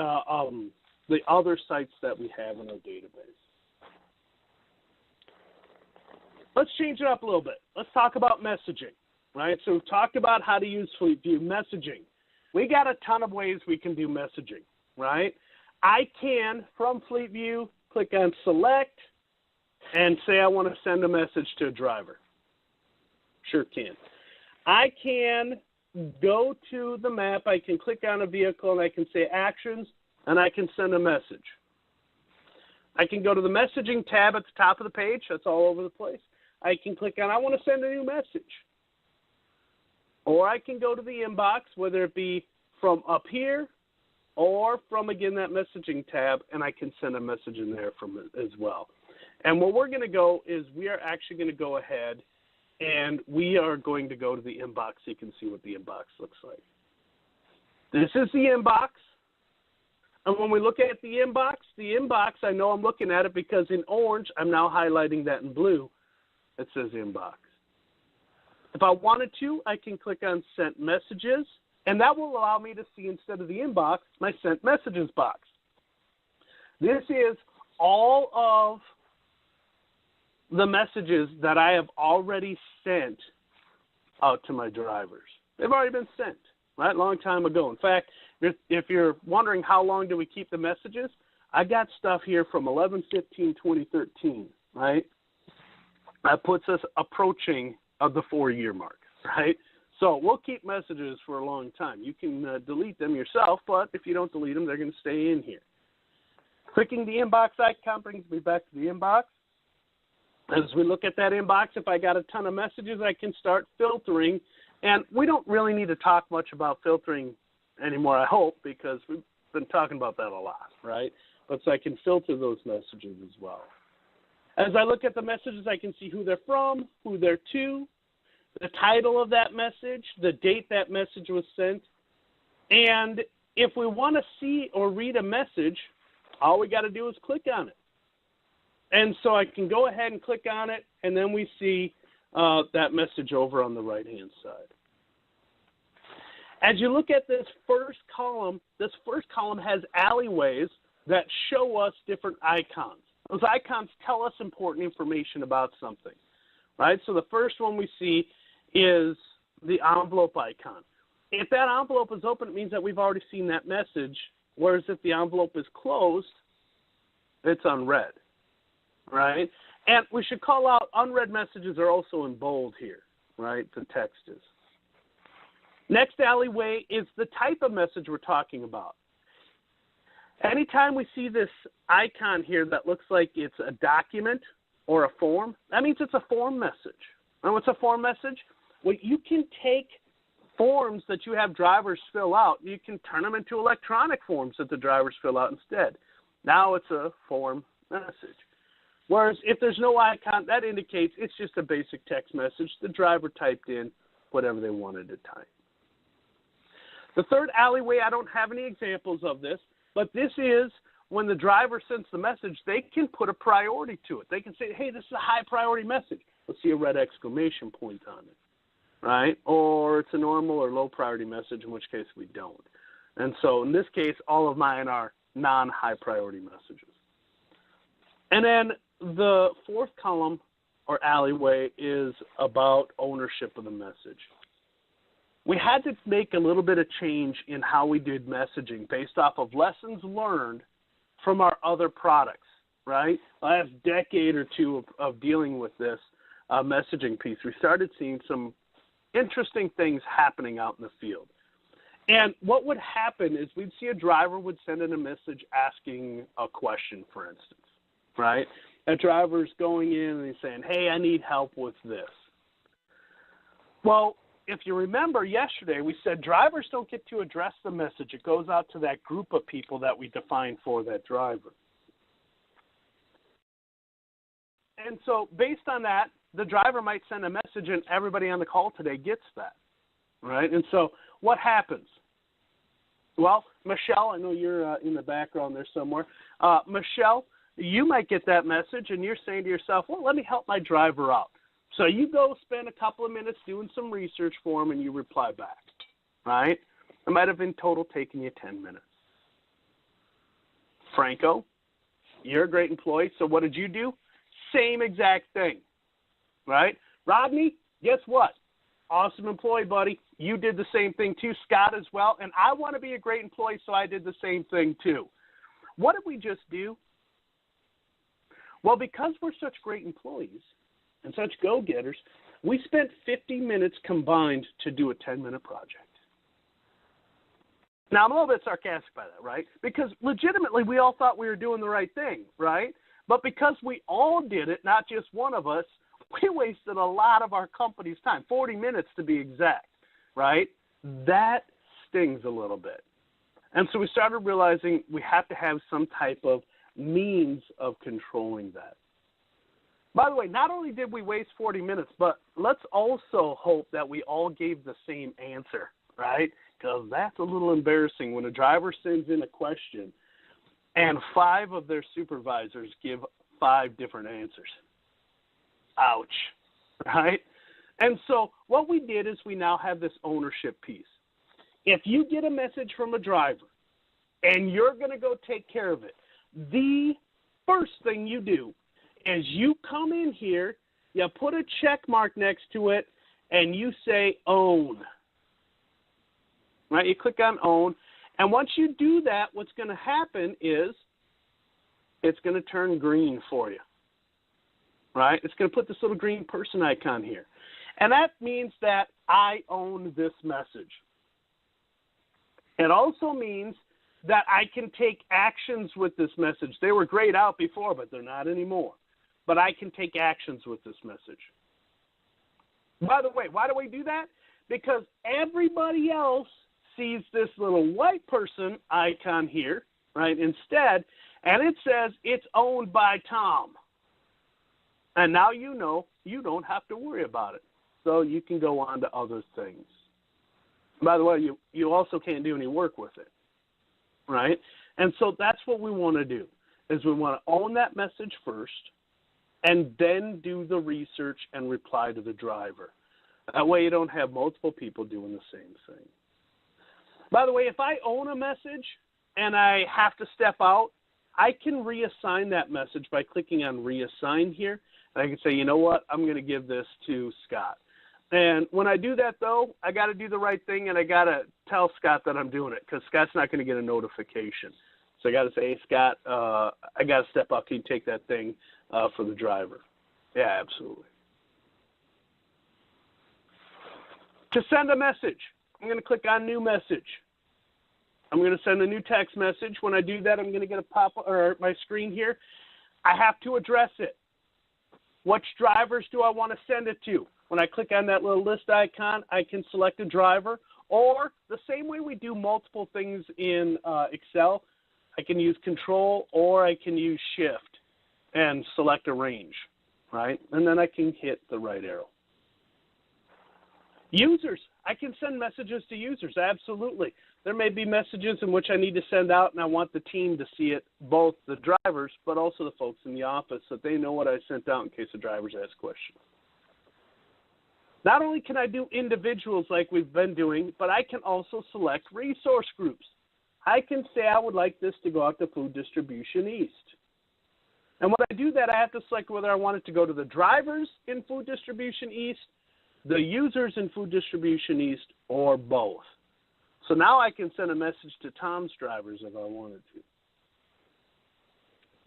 other sites that we have in our database. let's change it up a little bit. Let's talk about messaging, right? So we've talked about how to use Fleetview messaging. We got a ton of ways we can do messaging, right? I can, from Fleetview, click on select and say I want to send a message to a driver. Sure can. I can go to the map, I can click on a vehicle, and I can say actions, and I can send a message. I can go to the messaging tab at the top of the page. That's all over the place. I can click on I want to send a new message. Or I can go to the inbox, whether it be from up here or from, again, that messaging tab, and I can send a message in there from it as well. And what we're going to go is we are actually going to go ahead and we are going to go to the inbox so you can see what the inbox looks like. This is the inbox. And when we look at the inbox, I know I'm looking at it because in orange, I'm now highlighting that in blue. It says inbox. If I wanted to, I can click on Sent Messages, and that will allow me to see, instead of the inbox, my Sent Messages box. This is all of the messages that I have already sent out to my drivers. They've already been sent, right, a long time ago. In fact, if you're wondering how long do we keep the messages, I got stuff here from 11/15/2013, right? That puts us approaching the 4-year mark, right? So we'll keep messages for a long time. You can delete them yourself, but if you don't delete them, they're going to stay in here. Clicking the inbox icon brings me back to the inbox. As we look at that inbox, if I got a ton of messages, I can start filtering. And we don't really need to talk much about filtering anymore, I hope, because we've been talking about that a lot, right? But so I can filter those messages as well. As I look at the messages, I can see who they're from, who they're to, the title of that message, the date that message was sent. And if we want to see or read a message, all we got to do is click on it. And so I can go ahead and click on it, and then we see that message over on the right-hand side. As you look at this first column has alleyways that show us different icons. Those icons tell us important information about something, right? So the first one we see is the envelope icon. If that envelope is open, it means that we've already seen that message, whereas if the envelope is closed, it's unread, right? And we should call out unread messages are also in bold here, right? The text is. Next alleyway is the type of message we're talking about. Anytime we see this icon here that looks like it's a document or a form, that means it's a form message. And what's a form message? Well, you can take forms that you have drivers fill out, you can turn them into electronic forms that the drivers fill out instead. Now it's a form message. Whereas if there's no icon, that indicates it's just a basic text message. The driver typed in whatever they wanted to type. The third alleyway, I don't have any examples of this, but this is when the driver sends the message, they can put a priority to it. They can say, hey, this is a high priority message. Let's see a red exclamation point on it, right? Or it's a normal or low priority message, in which case we don't. And so in this case, all of mine are non-high priority messages. And then the fourth column or alleyway is about ownership of the message. We had to make a little bit of change in how we did messaging based off of lessons learned from our other products, right? Last decade or two of dealing with this messaging piece, we started seeing some interesting things happening out in the field. And what would happen is we'd see a driver would send in a message asking a question, for instance, right? A driver's going in and he's saying, hey, I need help with this. Well, if you remember yesterday, we said drivers don't get to address the message. It goes out to that group of people that we define for that driver. And so based on that, the driver might send a message and everybody on the call today gets that, right? And so what happens? Well, Michelle, I know you're in the background there somewhere. Michelle, you might get that message and you're saying to yourself, well, let me help my driver out. So you go spend a couple of minutes doing some research for him and you reply back, right? It might have in total taken you 10 minutes. Franco, you're a great employee, so what did you do? Same exact thing. right? Rodney, guess what? Awesome employee, buddy. You did the same thing too, Scott as well, and I want to be a great employee, so I did the same thing too. What did we just do? Well, because we're such great employees and such go-getters, we spent 50 minutes combined to do a 10-minute project. Now, I'm a little bit sarcastic by that, right? Because legitimately, we all thought we were doing the right thing, right? But because we all did it, not just one of us, we wasted a lot of our company's time, 40 minutes to be exact, right? That stings a little bit. And so we started realizing we have to have some type of means of controlling that. By the way, not only did we waste 40 minutes, but let's also hope that we all gave the same answer, right? Because that's a little embarrassing when a driver sends in a question and 5 of their supervisors give 5 different answers. Ouch, right? And so what we did is we now have this ownership piece. If you get a message from a driver and you're going to go take care of it, the first thing you do is you come in here, you put a check mark next to it, and you say own. Right? You click on own. And once you do that, what's going to happen is it's going to turn green for you. Right? It's going to put this little green person icon here. And that means that I own this message. It also means that I can take actions with this message. They were grayed out before, but they're not anymore. But I can take actions with this message. By the way, why do we do that? Because everybody else sees this little white person icon here, right, instead, and it says it's owned by Tom. And now you know you don't have to worry about it. So you can go on to other things. By the way, you also can't do any work with it, right? And so that's what we want to do, is we want to own that message first and then do the research and reply to the driver. That way you don't have multiple people doing the same thing. By the way, if I own a message and I have to step out, I can reassign that message by clicking on reassign here. And I can say, you know what, I'm going to give this to Scott. And when I do that, though, I got to do the right thing, and I got to tell Scott that I'm doing it, because Scott's not going to get a notification. So I got to say, hey, Scott, I got to step up. Can you take that thing for the driver? Yeah, absolutely. To send a message, I'm going to click on New Message. I'm going to send a new text message. When I do that, I'm going to get a pop-up or my screen here. I have to address it. Which drivers do I want to send it to? When I click on that little list icon, I can select a driver, or the same way we do multiple things in Excel, I can use Control or I can use Shift and select a range, right? And then I can hit the right arrow. Users, I can send messages to users, absolutely. There may be messages in which I need to send out, and I want the team to see it, both the drivers, but also the folks in the office, so that they know what I sent out in case the drivers ask questions. Not only can I do individuals like we've been doing, but I can also select resource groups. I can say I would like this to go out to Food Distribution East. And when I do that, I have to select whether I want it to go to the drivers in Food Distribution East, the users in Food Distribution East, or both. So now I can send a message to Tom's drivers if I wanted to.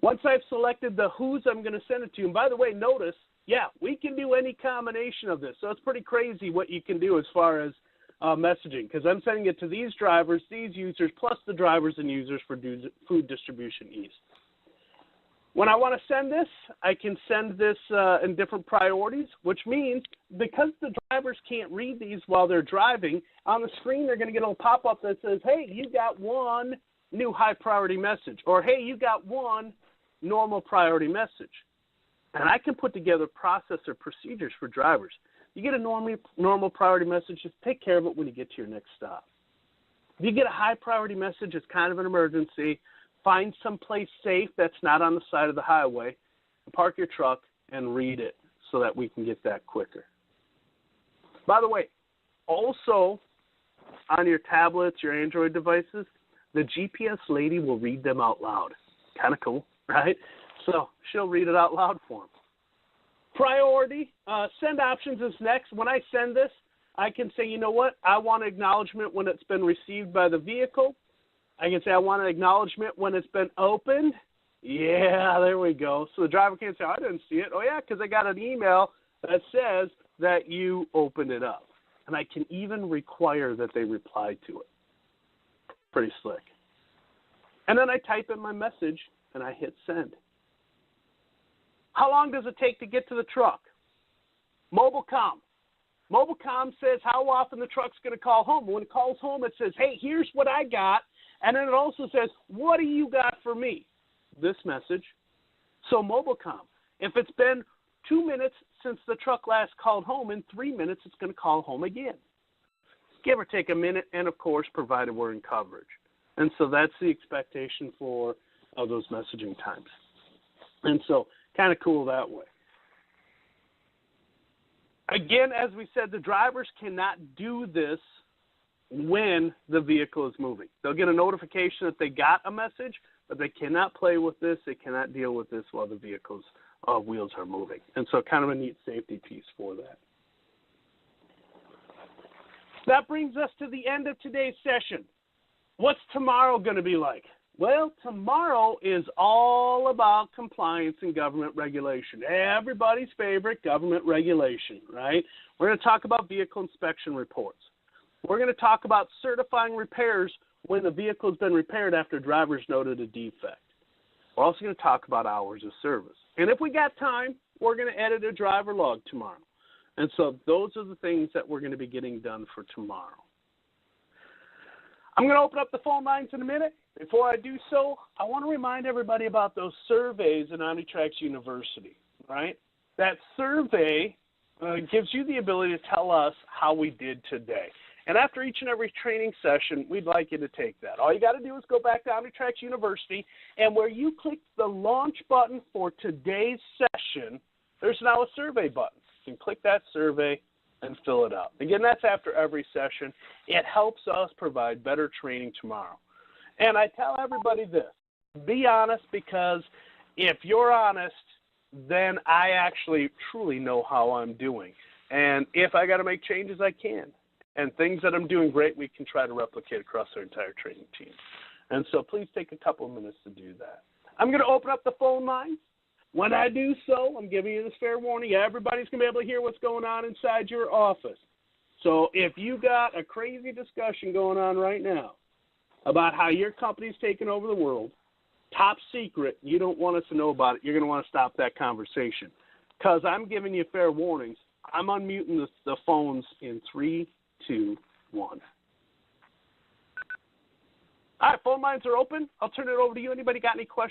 Once I've selected the who's I'm going to send it to, and by the way, notice, yeah, we can do any combination of this. So it's pretty crazy what you can do as far as messaging, because I'm sending it to these drivers, these users, plus the drivers and users for Food Distribution East. When I want to send this, I can send this in different priorities, which means because the drivers can't read these while they're driving, on the screen they're going to get a little pop-up that says, hey, you got one new high priority message, or hey, you got one normal priority message. And I can put together process or procedures for drivers. You get a normal priority message, just take care of it when you get to your next stop. If you get a high priority message, it's kind of an emergency, find someplace safe that's not on the side of the highway, park your truck, and read it so that we can get that quicker. By the way, also on your tablets, your Android devices, the GPS lady will read them out loud. Kind of cool, right? So she'll read it out loud for them. Priority, send options is next. When I send this, I can say, you know what, I want acknowledgement when it's been received by the vehicle. I can say I want an acknowledgement when it's been opened. Yeah, there we go. So the driver can't say, I didn't see it. Oh, yeah, because I got an email that says that you opened it up. And I can even require that they reply to it. Pretty slick. And then I type in my message, and I hit send. How long does it take to get to the truck? Mobilecom. Mobilecom says how often the truck's going to call home. When it calls home, it says, hey, here's what I got. And then it also says, what do you got for me? This message. So Mobilecom, if it's been 2 minutes since the truck last called home, in 3 minutes it's going to call home again. Give or take a minute, and of course, provided we're in coverage. And so that's the expectation for those messaging times. And so kind of cool that way. Again, as we said, the drivers cannot do this when the vehicle is moving. They'll get a notification that they got a message, but they cannot play with this. They cannot deal with this while the vehicle's wheels are moving. And so kind of a neat safety piece for that. That brings us to the end of today's session. What's tomorrow going to be like? Well, tomorrow is all about compliance and government regulation. Everybody's favorite government regulation, right? We're going to talk about vehicle inspection reports. We're going to talk about certifying repairs when the vehicle has been repaired after drivers noted a defect. We're also going to talk about hours of service. And if we got time, we're going to edit a driver log tomorrow. And so those are the things that we're going to be getting done for tomorrow. I'm going to open up the phone lines in a minute. Before I do so, I want to remind everybody about those surveys in OmniTrax University, right? That survey gives you the ability to tell us how we did today. And after each and every training session, we'd like you to take that. All you got to do is go back to OmniTrax University, and where you click the launch button for today's session, there's now a survey button. You can click that survey and fill it out. Again, that's after every session. It helps us provide better training tomorrow. And I tell everybody this, be honest, because if you're honest, then I actually truly know how I'm doing. And if I got to make changes, I can. And things that I'm doing great, we can try to replicate across our entire training team. And so please take a couple of minutes to do that. I'm going to open up the phone lines. When I do so, I'm giving you this fair warning. Everybody's going to be able to hear what's going on inside your office. So if you got a crazy discussion going on right now about how your company's taking over the world, top secret, you don't want us to know about it, you're going to want to stop that conversation. Because I'm giving you fair warnings. I'm unmuting the phones in 3, 2, 1. All right, phone lines are open. I'll turn it over to you. Anybody got any questions?